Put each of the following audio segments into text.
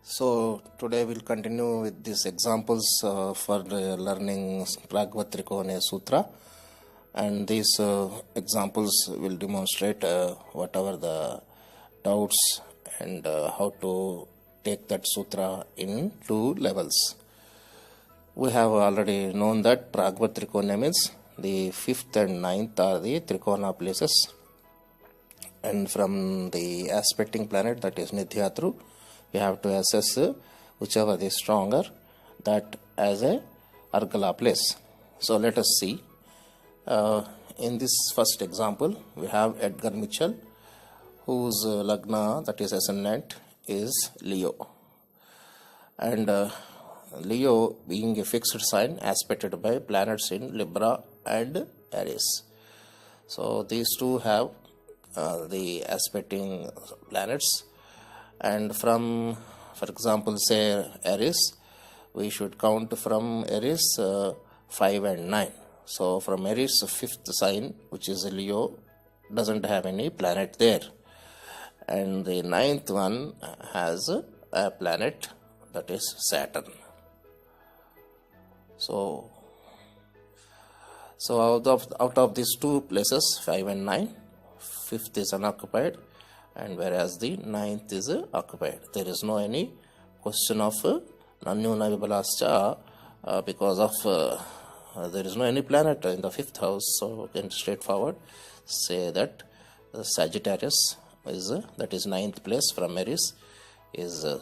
So today we'll continue with these examples for learning Pragvat Trikona Sutra, and these examples will demonstrate whatever the doubts and how to take that sutra in two levels. We have already known that Pragvat Trikona means the 5th and 9th are the Trikona places, and from the aspecting planet, that is Nidhyatru, we have to assess whichever is stronger, that as a Argala place. So let us see. In this first example, we have Edgar Mitchell, whose Lagna, that is ascendant, is Leo. And Leo being a fixed sign aspected by planets in Libra and Aries. So these two have the aspecting planets. And from, for example, say Aries, we should count from Aries 5 and 9. So from Aries, 5th sign, which is Leo, doesn't have any planet there. And the 9th one has a planet, that is Saturn. So out of these two places, 5 and 9, 5th is unoccupied, and whereas the 9th is occupied. There is no any question of Nanyuna Vibalascha because of there is no any planet in the 5th house. So we can straightforward say that Sagittarius is that is 9th place from Aries is the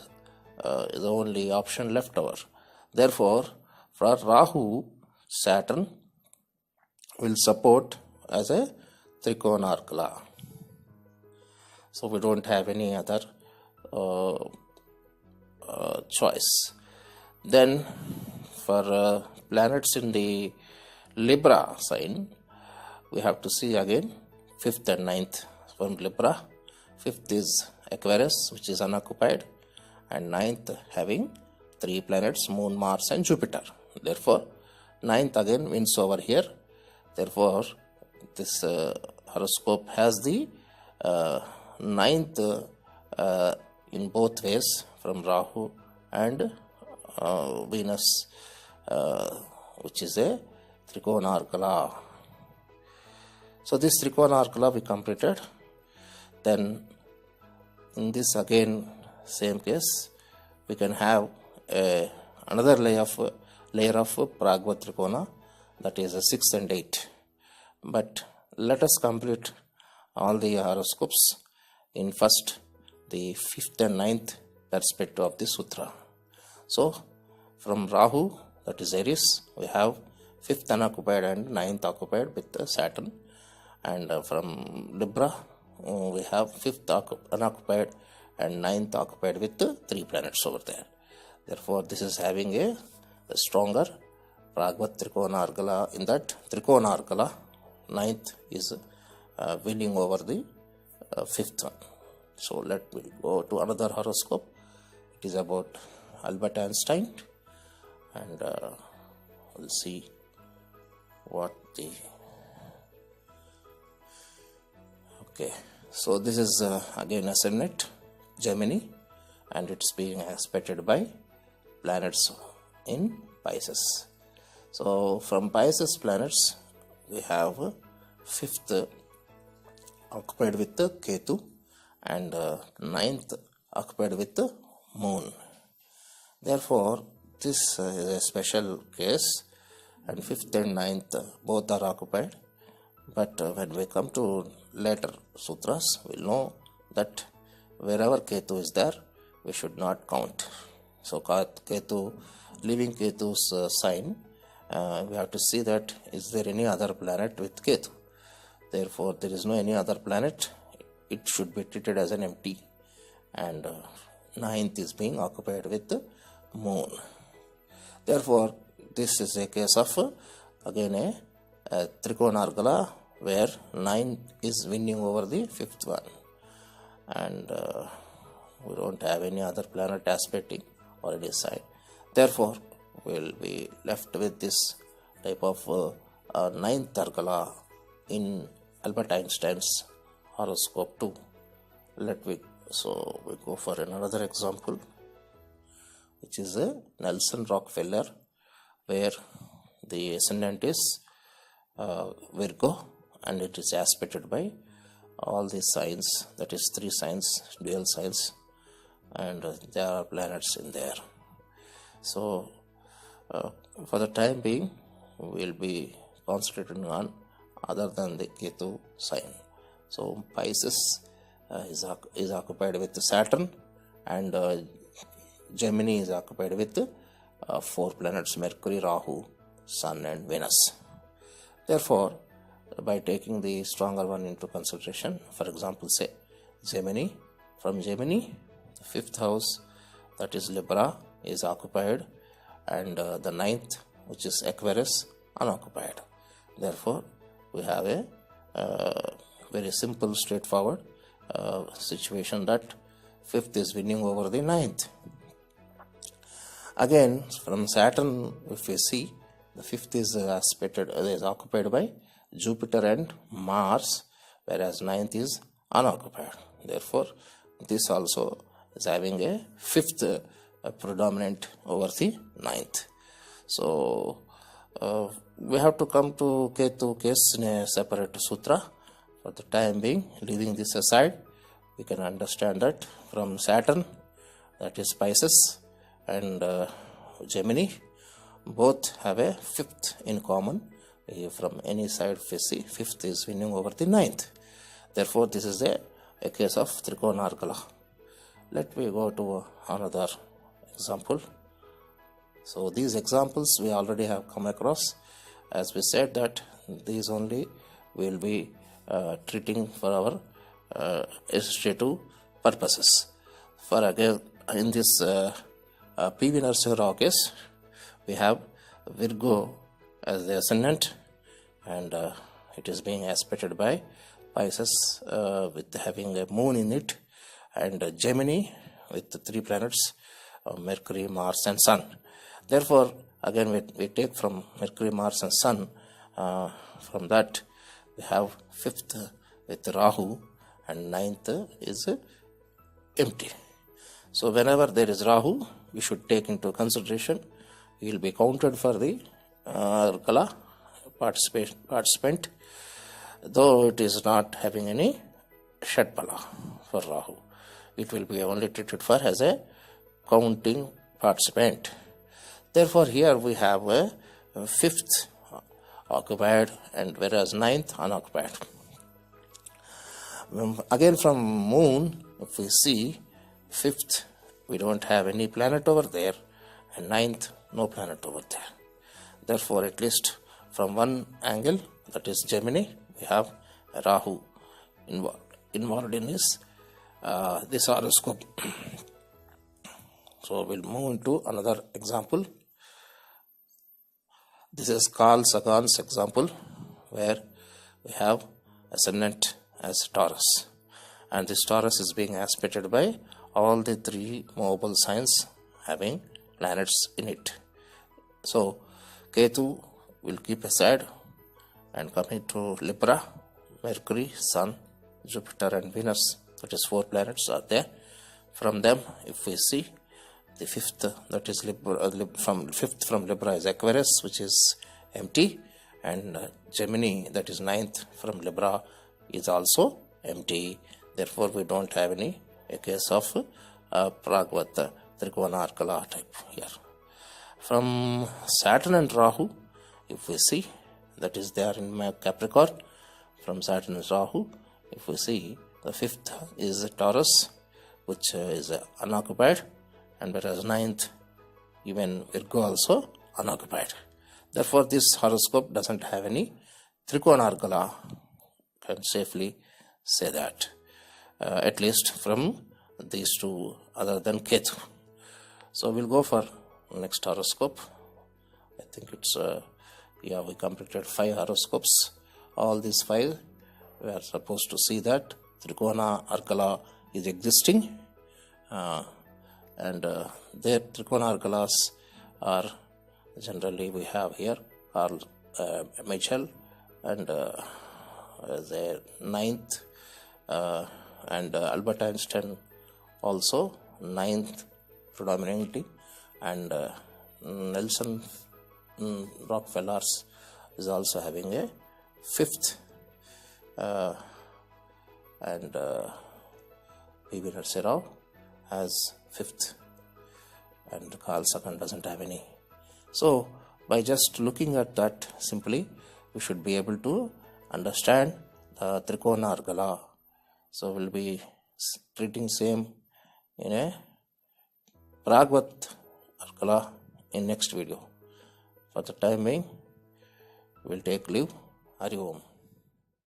only option left over. Therefore, for Rahu, Saturn will support as a Trikona Argala. So we don't have any other choice. Then for planets in the Libra sign, we have to see again 5th and 9th from Libra. 5th is Aquarius, which is unoccupied, and 9th having 3 planets, Moon, Mars and Jupiter. Therefore, 9th again wins over here. Therefore, this horoscope has the 9th in both ways from Rahu and Venus, which is a Trikona Argala. So this Trikona Argala we completed. Then in this again same case, we can have another layer of Pragvat Trikona, that is a 6 and 8. But let us complete all the horoscopes in first the 5th and 9th perspective of the sutra. So from Rahu, that is Aries, we have 5th unoccupied and 9th occupied with Saturn, and from Libra we have 5th unoccupied and 9th occupied with 3 planets over there. Therefore this is having a stronger Pragvat Trikona Argala. In that Trikona Argala, 9th is winning over the 5th one. So let me go to another horoscope. It is about Albert Einstein, and we'll see what the okay. So this is again ascendant Jaimini, and it's being aspected by planets in Pisces. So from Pisces planets, we have 5th occupied with the Ketu and 9th occupied with the Moon. Therefore, this is a special case, and 5th and 9th both are occupied. But when we come to later sutras, we'll know that wherever Ketu is there, we should not count. So Ketu, leaving Ketu's sign, we have to see that is there any other planet with Ketu. Therefore, there is no any other planet. It should be treated as an empty, and 9th is being occupied with the Moon. Therefore, this is a case of again a Trikona Argala where 9 is winning over the 5th one, and we don't have any other planet aspecting or any sign. Therefore, we'll be left with this type of 9th Argala in Albert Einstein's horoscope too. So we go for another example. which is a Nelson Rockefeller, where the ascendant is Virgo, and it is aspected by all these signs, that is 3 signs, dual signs, and there are planets in there. So for the time being, we will be concentrating on other than the Ketu sign. So Pisces is occupied with Saturn, and Jaimini is occupied with 4 planets, Mercury, Rahu, Sun and Venus. Therefore, by taking the stronger one into consideration, for example, say Jaimini, from Jaimini, the 5th house, that is Libra, is occupied, and the 9th, which is Aquarius, unoccupied. Therefore, we have a very simple, straightforward situation that 5th is winning over the 9th. Again, from Saturn, if we see, the 5th is occupied by Jupiter and Mars, whereas 9th is unoccupied. Therefore, this also is having a 5th predominant over the 9th. So, we have to come to Ketu case in a separate sutra. For the time being, leaving this aside, we can understand that from Saturn, that is Pisces, and Gemini, both have a 5th in common. From any side, if we see, 5th is winning over the 9th. Therefore, this is a case of Trikona Argala. Let me go to another example. So these examples we already have come across. As we said that these only we will be treating for our illustrative purposes. For again, in this PV Narasimha Rao case, we have Virgo as the ascendant, and it is being aspected by Pisces with having a moon in it, and Gemini with the 3 planets, Mercury, Mars and Sun. Therefore, again we take from Mercury, Mars and Sun, from that we have 5th with Rahu, and 9th is empty. So whenever there is Rahu, we should take into consideration, he will be counted for the Argala participant, though it is not having any Shatbala for Rahu. It will be only treated for as a counting participant. Therefore, here we have a 5th occupied, and whereas 9th unoccupied. Again, from Moon, if we see 5th, we don't have any planet over there, and 9th, no planet over there. Therefore, at least from one angle, that is Gemini, we have Rahu involved in this horoscope. So we'll move into another example. This is Carl Sagan's example, where we have ascendant as Taurus, and this Taurus is being aspected by all the 3 movable signs having planets in it. So Ketu will keep aside and come into Libra, Mercury, Sun, Jupiter and Venus, that is 4 planets are there. From them, if we see, the 5th, that is from 5th from Libra is Aquarius, which is empty, and Gemini, that is 9th from Libra, is also empty. Therefore, we don't have any a case of Pragvat Trikona Argala type here. From Saturn and Rahu, if we see, that is there in Capricorn. From Saturn and Rahu, if we see, the 5th is Taurus, which is unoccupied, and whereas 9th, even Virgo also unoccupied. Therefore, this horoscope doesn't have any Trikona Argala, can safely say that, at least from these 2 other than Ketu. So we'll go for next horoscope. I think it's we completed 5 horoscopes. All these 5, we are supposed to see that Trikona Argala is existing, and their Trikona Argalas are generally we have here Carl Michel, and the 9th, and Albert Einstein also 9th predominantly, and Nelson Rockefeller's is also having a 5th, and P.V. Narasimha Rao has 5th, and Carl Sagan doesn't have any. So by just looking at that simply, we should be able to understand the Trikona Argala. So we'll be treating same in a Pragvat Argala in next video. For the time being, we'll take leave. Hari Om.